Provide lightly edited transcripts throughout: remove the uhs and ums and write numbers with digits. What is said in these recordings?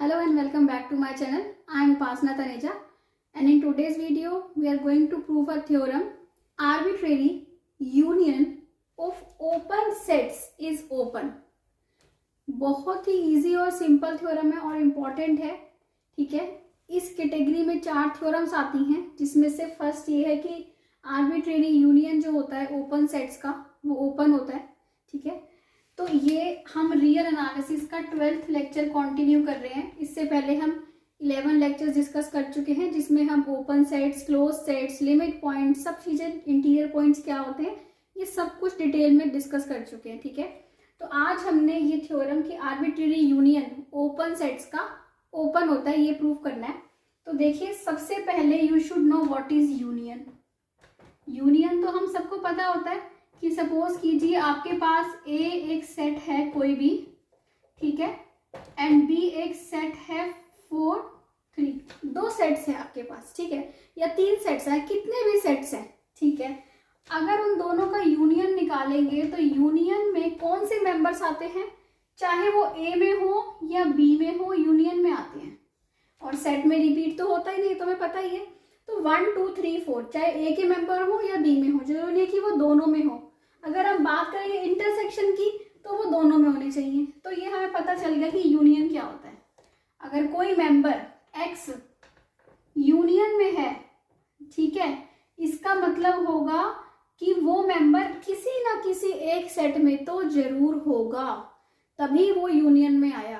Hello and welcome back to my channel. I am Upasana Taneja, and in today's video we are going to prove a theorem: arbitrary union of open sets is open. बहुत ही easy और simple theorem है और important है. ठीक है, इस category में 4 theorems आती हैं, जिसमें से फर्स्ट ये है कि आर्बिट्रेरी यूनियन जो होता है ओपन सेट्स का वो ओपन होता है. ठीक है, तो ये हम रियल एनालिसिस का 12th लेक्चर कंटिन्यू कर रहे हैं. इससे पहले हम 11 लेक्चर्स डिस्कस कर चुके हैं, जिसमें हम open sets, close sets, limit point, सब चीज़ें, इंटीरियर पॉइंट्स क्या होते हैं, ये सब कुछ डिटेल में डिस्कस कर चुके हैं. ठीक है, तो आज हमने ये थ्योरम की आर्बिट्रेरी यूनियन ओपन सेट्स का ओपन होता है ये प्रूव करना है. तो देखिए, सबसे पहले you should know what is union. Union तो हम सबको पता होता है कि सपोज कीजिए आपके पास ए एक सेट है कोई भी, ठीक है, एंड बी एक सेट है 4 3. 2 सेट्स हैं आपके पास, ठीक है, या 3 सेट्स हैं, कितने भी सेट्स हैं. ठीक है, अगर उन दोनों का यूनियन निकालेंगे तो यूनियन में कौन से मेंबर्स आते हैं, चाहे वो ए में हो या बी में हो, यूनियन में आते हैं. और सेट में रिपीट तो होता ही नहीं, तुम्हें पता ही है. तो 1 2 3 4 चाहे ए के मेंबर हो या बी में हो, जरूरी नहीं कि वो दोनों में हो. अगर हम बात करेंगे इंटरसेक्शन की तो वो दोनों में होने चाहिए. तो ये हमें पता चल गया कि यूनियन क्या होता है. अगर कोई मेंबर एक्स यूनियन में है, ठीक है, इसका मतलब होगा कि वो मेंबर किसी ना किसी एक सेट में तो जरूर होगा, तभी वो यूनियन में आया.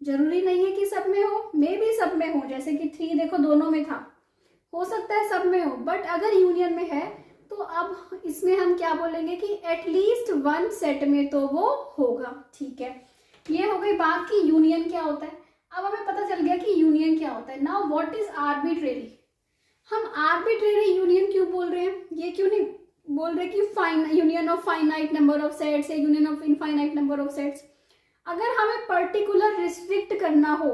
जरूरी नहीं है कि सब में हो, मे भी सब में हो, जैसे कि 3 देखो दोनों में था, हो सकता है सब में हो, बट अगर यूनियन में है तो अब इसमें हम क्या बोलेंगे कि एटलीस्ट 1 सेट में तो वो होगा. ठीक है, ये हो गई बात कि यूनियन क्या होता है. अब हमें पता चल गया कि यूनियन क्या होता है. Now what is arbitrary. हम आर्बिट्रेरी यूनियन क्यों बोल रहे हैं, ये क्यों नहीं बोल रहे कि union of finite number of sets या union of infinite number of sets. अगर हमें पर्टिकुलर रिस्ट्रिक्ट करना हो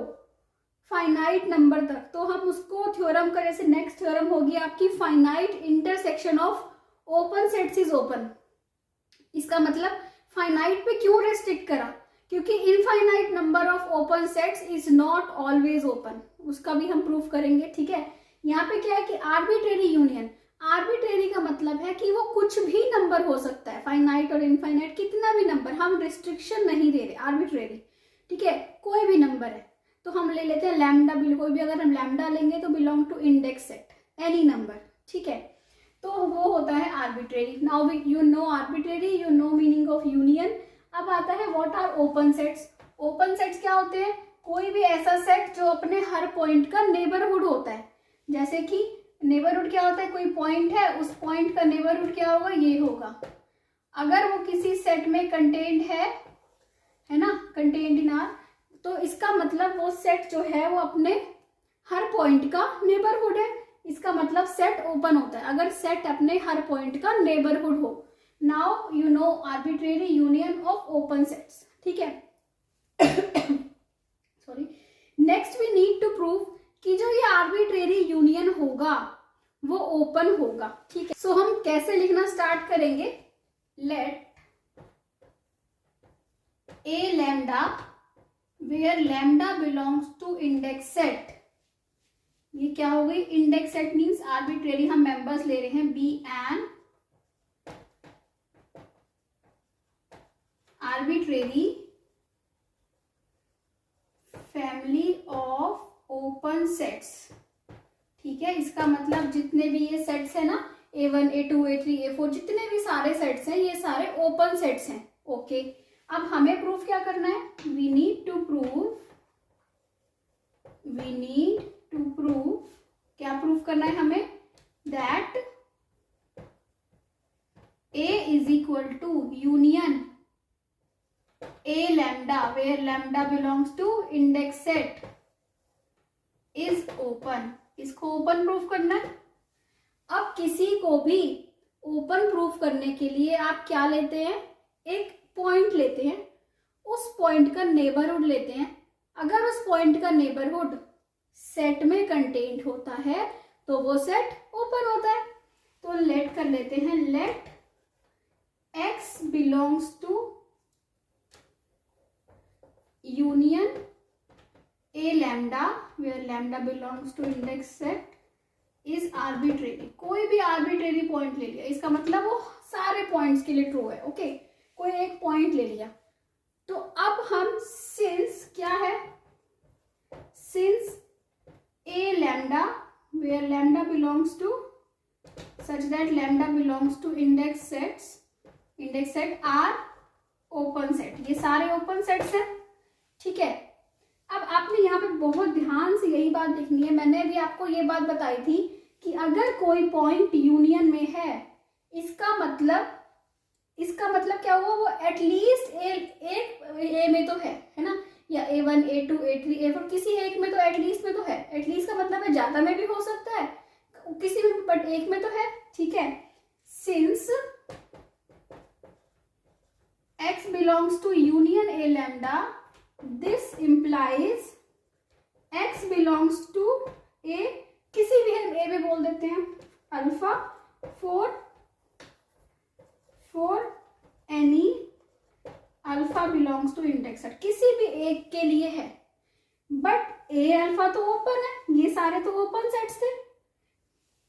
फाइनाइट नंबर तक, तो हम उसको थ्योरम करें. जैसे नेक्स्ट थ्योरम होगी आपकी finite intersection of open sets is open. इसका मतलब फाइनाइट पे क्यों रेस्ट्रिक्ट करा, क्योंकि infinite number of open sets is not always open. उसका भी हम प्रूफ करेंगे. ठीक है, यहाँ पे क्या है कि आर्बिट्रेरी यूनियन, आर्बिट्रेरी का मतलब है कि वो कुछ भी नंबर हो सकता है, फाइनाइट और इनफाइनाइट, कितना भी नंबर, हम रिस्ट्रिक्शन नहीं दे रहे. आर्बिट्रेरी, ठीक है, कोई भी नंबर है. तो हम ले लेते हैं लैम्डा, कोई भी अगर हम लैम्डा लेंगे तो belong to index set, any number. ठीक है, तो वो होता है arbitrary. Now you know arbitrary, you know meaning of union. अब आता है what are open sets. Open sets क्या होते हैं, कोई भी ऐसा सेट जो अपने हर पॉइंट का नेबरहुड होता है. जैसे कि नेबरहुड क्या होता है, कोई पॉइंट है, उस पॉइंट का नेबरहुड क्या होगा, ये होगा. अगर वो किसी सेट में कंटेंट है ना, कंटेंट इन आर, तो इसका मतलब वो सेट जो है वो अपने हर पॉइंट का नेबरहुड है. इसका मतलब सेट ओपन होता है अगर सेट अपने हर पॉइंट का नेबरहुड हो. Now you know arbitrary union of open sets. ठीक है, sorry. Next we need to prove कि जो ये आर्बिट्रेरी यूनियन होगा वो ओपन होगा. ठीक है, सो हम कैसे लिखना स्टार्ट करेंगे. Let A lambda where lambda belongs to index set. ये क्या हो गई, इंडेक्स सेट मीन्स आर्बिट्रेरी हम मेंबर्स ले रहे हैं. Be an arbitrary family of open sets. ठीक है, इसका मतलब जितने भी ये सेट्स है ना, A1 A2 A3 A4, जितने भी सारे सेट्स हैं ये सारे ओपन सेट्स हैं. ओके, अब हमें प्रूफ क्या करना है, वी नीड टू प्रूव क्या प्रूफ करना है हमें, that A is equal to union A lambda where lambda belongs to index set is open. इसको ओपन प्रूफ करना है. अब किसी को भी ओपन प्रूफ करने के लिए आप क्या लेते हैं, एक पॉइंट लेते हैं, उस पॉइंट का नेबरहुड लेते हैं. अगर उस पॉइंट का नेबरहुड सेट में कंटेंट होता है तो वो सेट ओपन होता है. तो लेट कर लेते हैं, let x belongs to union A lambda where lambda belongs to index set is arbitrary. कोई भी आर्बिट्रेरी पॉइंट ले लिया, इसका मतलब वो सारे पॉइंट्स के लिए ट्रू है। ओके, कोई एक पॉइंट ले लिया। तो अब हम सिंस क्या है, since A lambda where lambda belongs to such that lambda belongs to index set are open set, ये सारे ओपन सेट्स हैं। ठीक है, अब आपने यहाँ पे बहुत ध्यान से यही बात देखनी है। मैंने भी आपको ये बात बताई थी कि अगर कोई पॉइंट यूनियन में है, इसका मतलब क्या हुआ, वो एटलीस्ट ए में तो है ना, या A1 A2 A3 A4 किसी एक में तो एटलीस्ट में तो है। एटलीस्ट का मतलब है ज्यादा में भी हो सकता है, किसी में, बट एक में तो है। ठीक है, since x belongs to union A lambda, this implies x belongs to A, किसी भी हम A में बोल देते हैं alpha for any alpha belongs to index set, किसी भी एक के लिए है। बट A अल्फा तो ओपन है, ये सारे तो ओपन सेट्स थे,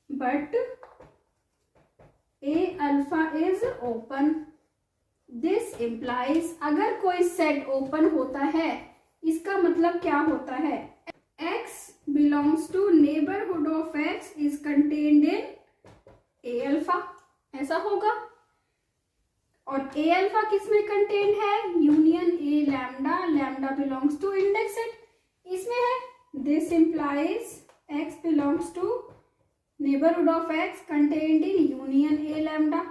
but A alpha is open. This implies, अगर कोई सेट ओपन होता है, इसका मतलब क्या होता है, x belongs to neighbourhood of x is contained in A alpha, ऐसा होगा। और A अल्फा किस में कंटेन्ड है, union A lambda, lambda belongs to index set, इसमें है। This implies x belongs to neighbourhood of x contained in union A lambda.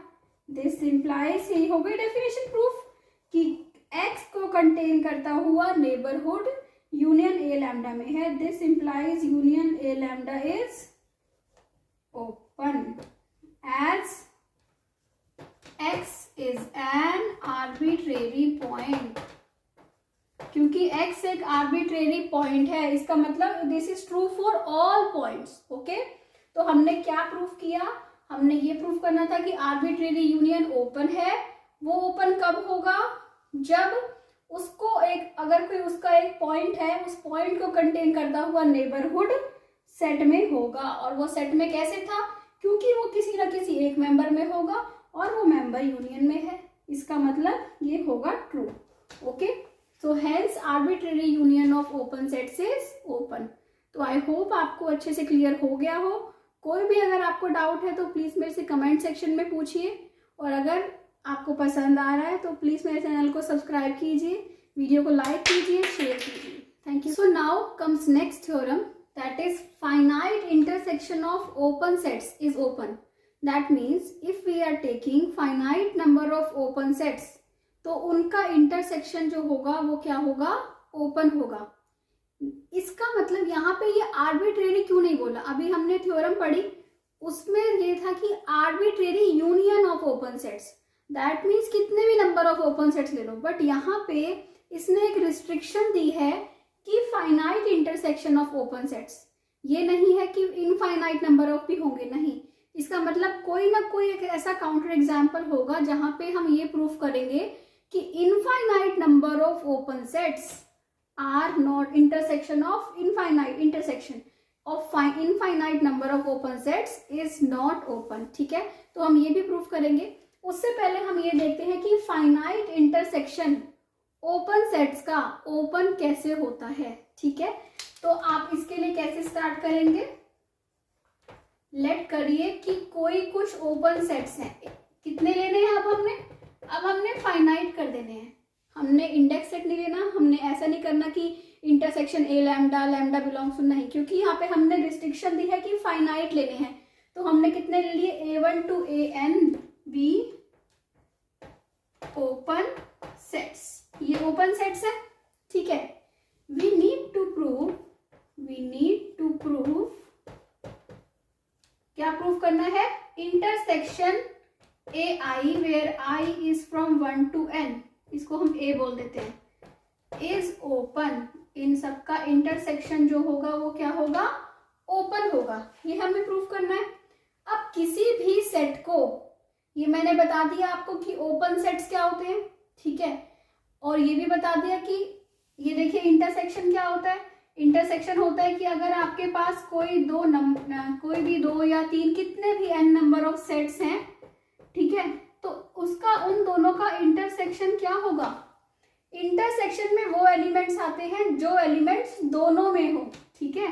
This implies, यही हो गई डेफिनेशन प्रूफ कि x को कंटेन करता हुआ नेबरहुड यूनियन A लैम्डा में है। This implies union A lambda is open as x is an arbitrary point. क्योंकि x एक आर्बिट्रेरी पॉइंट है, इसका मतलब this is true for all points. Okay, तो हमने क्या प्रूफ किया, हमने ये प्रूफ करना था कि आर्बिट्रेरी यूनियन ओपन है। वो ओपन कब होगा, जब उसको एक, अगर कोई उसका एक पॉइंट है, उस पॉइंट को कंटेन करता हुआ नेबरहुड सेट में होगा। और वो सेट में कैसे था, क्योंकि वो किसी न किसी एक मेंबर में होगा और वो मेंबर यूनियन में है, इसका मतलब ये होगा true. Okay, so hence arbitrary union of open sets is open. तो आई होप आपको अच्छे से क्लियर हो गया हो। कोई भी अगर आपको डाउट है तो प्लीज़ मेरे से कमेंट सेक्शन में पूछिए, और अगर आपको पसंद आ रहा है तो प्लीज़ मेरे चैनल को सब्सक्राइब कीजिए, वीडियो को लाइक कीजिए, शेयर कीजिए। Thank you. So now comes next theorem, that is finite intersection of open sets is open. That means if we are taking finite number of open sets, तो उनका intersection जो होगा वो क्या होगा, ओपन होगा। इसका मतलब यहाँ पे ये आर्बिट्रेरी क्यों नहीं बोला, अभी हमने थ्योरम पढ़ी उसमें ये था कि arbitrary union of open sets, that means कितने भी नंबर ऑफ ओपन सेट्स ले लो। बट यहाँ पे इसने एक रिस्ट्रिक्शन दी है कि finite intersection of open sets, ये नहीं है कि इनफाइनाइट नंबर ऑफ भी होंगे, नहीं। इसका मतलब कोई ना कोई एक ऐसा काउंटर एग्जाम्पल होगा जहां पे हम ये प्रूफ करेंगे कि infinite number of open sets are not intersection of infinite number of open sets is not open. ठीक है, तो हम ये भी प्रूफ करेंगे। उससे पहले हम ये देखते हैं कि फाइनाइट इंटरसेक्शन ओपन सेट्स का ओपन कैसे होता है। ठीक है, तो आप इसके लिए कैसे स्टार्ट करेंगे, लेट करिए कि कोई कुछ ओपन सेट्स हैं, कितने लेने हैं अब हमने फाइनाइट कर देने हैं, हमने इंडेक्स सेट नहीं लेना। हमने ऐसा नहीं करना कि intersection A lambda lambda belongs to, नहीं, क्योंकि यहाँ पे हमने रिस्ट्रिक्शन दी है कि फाइनाइट लेने हैं। तो हमने कितने ले लिए, A1 to AN be open sets, ये ओपन सेट्स है। ठीक है, वी नीड टू प्रूव क्या प्रूव करना है, intersection AI where I is from 1 to N, इसको हम A बोल देते हैं, इज ओपन। इन सबका इंटरसेक्शन जो होगा वो क्या होगा, ओपन होगा। ये हमें प्रूव करना है। अब किसी भी सेट को, ये मैंने बता दिया आपको कि ओपन सेट्स क्या होते हैं। ठीक है, और ये भी बता दिया कि ये देखिए इंटरसेक्शन क्या होता है, इंटरसेक्शन इंटरसेक्शन होता है कि अगर आपके पास कोई भी दो या तीन कितने भी n नंबर ऑफ सेट्स हैं, ठीक है, तो उसका उन दोनों का इंटरसेक्शन क्या होगा? इंटरसेक्शन में वो एलिमेंट्स आते हैं जो एलिमेंट्स दोनों में हो, ठीक है,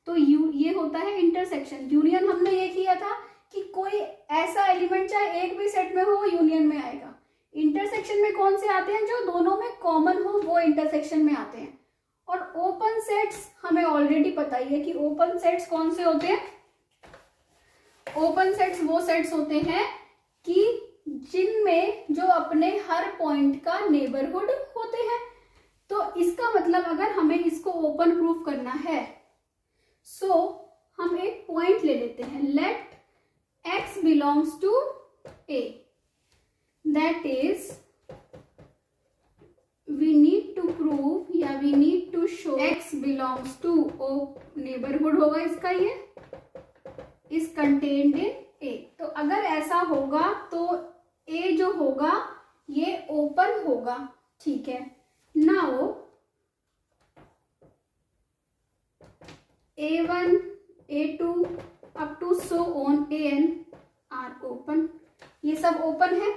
तो ये होता है इंटरसेक्शन। यूनियन हमने ये किया था कि कोई ऐसा एलिमेंट चाहे एक भी सेट में हो वो यूनियन में आएगा। इंटरसेक्शन में कौन से आते हैं? जो दोनों में कॉमन हो वो इंटरसेक्शन में आते हैं। और ओपन सेट्स हमें ऑलरेडी पता ही है कि ओपन सेट्स कौन से होते हैं। ओपन सेट्स वो सेट्स होते हैं कि जिनमें जो अपने हर पॉइंट का नेबरहुड होते हैं। तो इसका मतलब अगर हमें इसको ओपन प्रूफ करना है, सो हम एक पॉइंट ले लेते हैं, late x belongs to a, that is we need to prove या we need to show x belongs to o, neighbourhood होगा इसका, ये is contained in a। तो अगर ऐसा होगा तो a जो होगा ये ओपन होगा, ठीक है। Now a1 a2 up to so on an are open, ये सब ओपन है,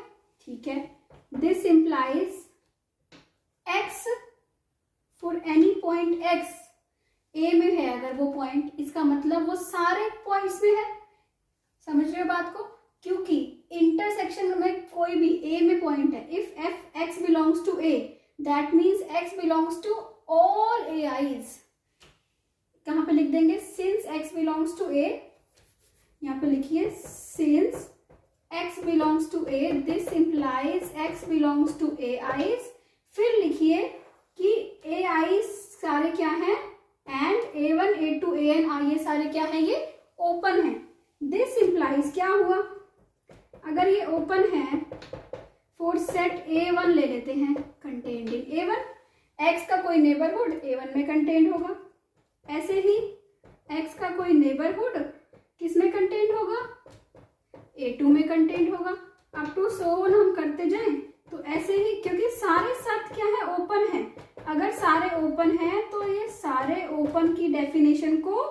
ठीक है। This implies x for any point x, a में है अगर वो पॉइंट, इसका मतलब वो सारे पॉइंट्स में है। समझ रहे हो बात को? क्योंकि इंटरसेक्शन में कोई भी a में पॉइंट है, if f x belongs to a that means x belongs to all ai's। कहाँ पे लिख देंगे? Since x belongs to a, यहाँ पे लिखिए since x belongs to a, this implies x belongs to ai's। फिर लिखिए कि ai's सारे क्या हैं, एंड a1 a2 an ये सारे क्या हैं, ये ओपन है। दिस इंप्लाइज क्या हुआ, अगर ये ओपन है फॉर सेट a1 ले लेते हैं, कंटेन्ड इन a1, x का कोई नेबरहुड a1 में कंटेन्ड होगा। ऐसे ही x का कोई नेबरहुड किस में कंटेन्ड होगा? a2 में कंटेन्ड होगा। अप टू सो ऑन हम करते जाएं तो ऐसे ही, क्योंकि सारे साथ क्या है, ओपन है। अगर सारे ओपन हैं तो ये सारे ओपन की डेफिनेशन को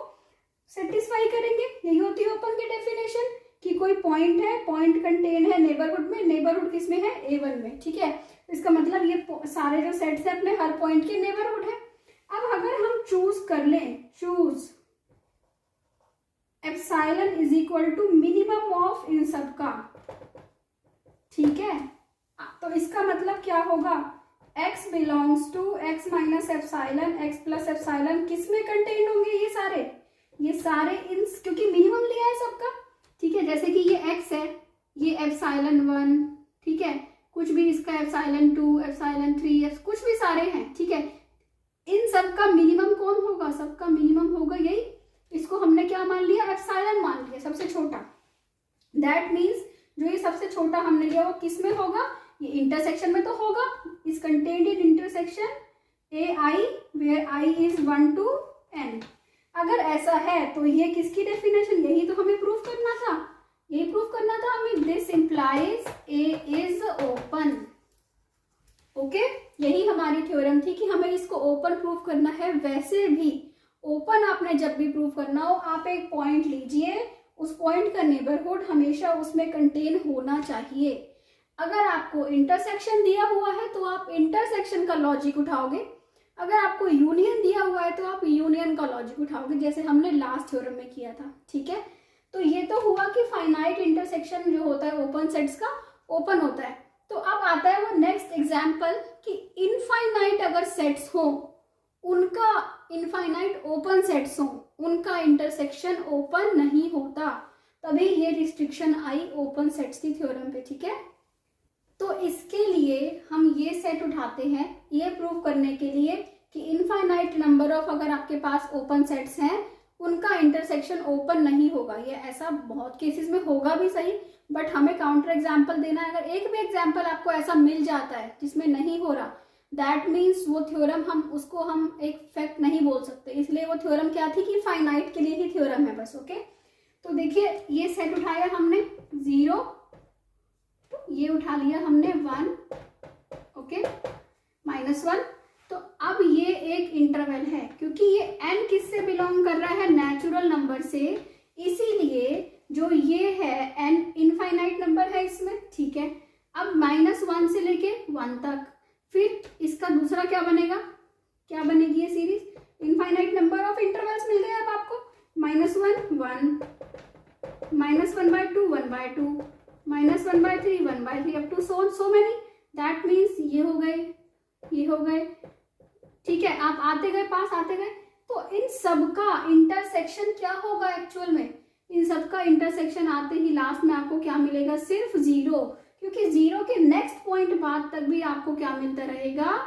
सेटिस्फाई करेंगे। यही होती है ओपन की डेफिनेशन कि कोई पॉइंट है, पॉइंट कंटेन है नेबरहुड में, नेबरहुड किस में है? a1 में, ठीक है। इसका मतलब ये सारे जो सेट्स है अपने हर पॉइंट के नेबरहुड है। अब अगर हम चूज कर लें, choose epsilon is equal to minimum of इन सब का, ठीक है, तो इसका मतलब क्या होगा? x belongs to x minus epsilon, x plus epsilon किस में कंटेन होंगे? ये सारे इन, क्योंकि मिनिमम लिया है सबका, ठीक है। जैसे कि ये x है, ये एप्सिलॉन 1, ठीक है, कुछ भी इसका एप्सिलॉन 2, एप्सिलॉन 3, कुछ भी सारे हैं, ठीक है। इन सब का मिनिमम कौन होगा? सबका मिनिमम होगा यही, इसको हमने क्या मान लिया? एप्सिलॉन मान लिया, सबसे छोटा। दैट मीन्स जो ये सबसे छोटा हमने लिया वो किस में होगा? ये इंटरसेक्शन में तो होगा, is contained in intersection ai where i is 1 to n। अगर ऐसा है तो ये किसकी डेफिनेशन, यही तो हमें प्रूफ करना था, यही प्रूफ करना था हमें। This implies a is open, okay. यही हमारी थ्योरम थी कि हमें इसको ओपन प्रूफ करना है। वैसे भी ओपन आपने जब भी प्रूफ करना हो, आप एक पॉइंट लीजिए, उस पॉइंट का नेबरहुड हमेशा उसमें कंटेन होना चाहिए। अगर आपको इंटरसेक्शन दिया हुआ है तो आप इंटरसेक्शन का लॉजिक उठाओगे, अगर आपको यूनियन दिया हुआ है तो आप यूनियन का लॉजिक उठाओगे, जैसे हमने लास्ट थ्योरम में किया था, ठीक है। तो ये तो हुआ कि फाइनाइट इंटरसेक्शन जो होता है ओपन सेट्स का, ओपन होता है। तो अब आता है वो नेक्स्ट एग्जाम्पल कि इनफाइनाइट अगर सेट्स हो, उनका इनफाइनाइट ओपन सेट्स हो, उनका इंटरसेक्शन ओपन नहीं होता, तभी ये रिस्ट्रिक्शन आई ओपन सेट्स की थ्योरम पे, ठीक है। तो इसके लिए हम ये सेट उठाते हैं ये प्रूव करने के लिए कि इनफाइनाइट नंबर ऑफ अगर आपके पास ओपन सेट्स हैं उनका इंटरसेक्शन ओपन नहीं होगा। ये ऐसा बहुत केसेस में होगा भी सही, बट हमें काउंटर एग्जाम्पल देना है। अगर एक भी एग्जाम्पल आपको ऐसा मिल जाता है जिसमें नहीं हो रहा, दैट मीन्स वो थ्योरम हम एक फैक्ट नहीं बोल सकते। इसलिए वो थ्योरम क्या थी कि फाइनाइट के लिए ही थ्योरम है बस, ओके। तो देखिए ये सेट उठाया हमने 0, ये उठा लिया हमने 1, ओके, -1। तो अब ये एक इंटरवल है, क्योंकि ये n किससे बिलोंग कर रहा है नेचुरल नंबर से, इसीलिए जो ये है n इनफाइनाइट नंबर है इसमें, ठीक है। अब -1 से लेके 1 तक, फिर इसका दूसरा क्या बनेगा, क्या बनेगी ये series, infinite number of intervals मिल गए अब आपको, -1 1, -1/2 1/2, -1/3 1/3 up to so many. That means ये हो गए, ये हो गए, ठीक है। आप आते गए, पास आते गए, तो इन सबका इंटरसेक्शन क्या होगा एक्चुअल में, इन सबका इंटरसेक्शन आते ही लास्ट में आपको क्या मिलेगा, सिर्फ 0, क्योंकि 0 के नेक्स्ट पॉइंट बाद तक भी आपको क्या मिलता रहेगा,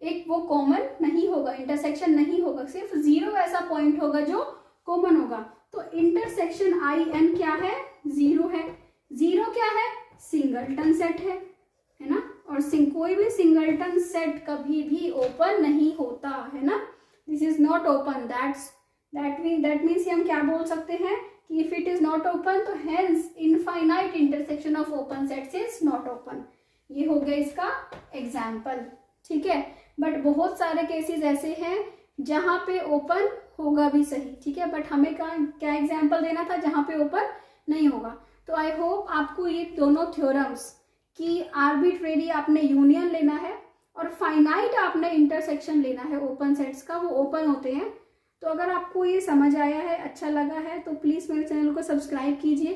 एक वो कॉमन नहीं होगा, इंटरसेक्शन नहीं होगा, सिर्फ 0 ऐसा पॉइंट होगा जो कॉमन होगा। तो इंटरसेक्शन IN क्या है, 0 है। 0 क्या है, सिंगलटन सेट है ना, और कोई भी सिंगलटन सेट कभी भी ओपन नहीं होता है ना, this is not open, that means हम क्या बोल सकते हैं कि if it is not open तो hence infinite intersection of open sets is not open. ये हो गया इसका एग्जाम्पल, ठीक है। बट बहुत सारे केसेस ऐसे हैं जहां पे ओपन होगा भी सही, ठीक है, बट हमें क्या एग्जाम्पल देना था जहां पे ओपन नहीं होगा। तो आई होप आपको ये दोनों थ्योरम्स कि आर्बिट्रेरी आपने यूनियन लेना है और फाइनाइट आपने इंटरसेक्शन लेना है ओपन सेट्स का, वो ओपन होते हैं। तो अगर आपको ये समझ आया है, अच्छा लगा है, तो प्लीज़ मेरे चैनल को सब्सक्राइब कीजिए,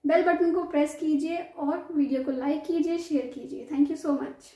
बेल बटन को प्रेस कीजिए और वीडियो को लाइक कीजिए, शेयर कीजिए। Thank you so much.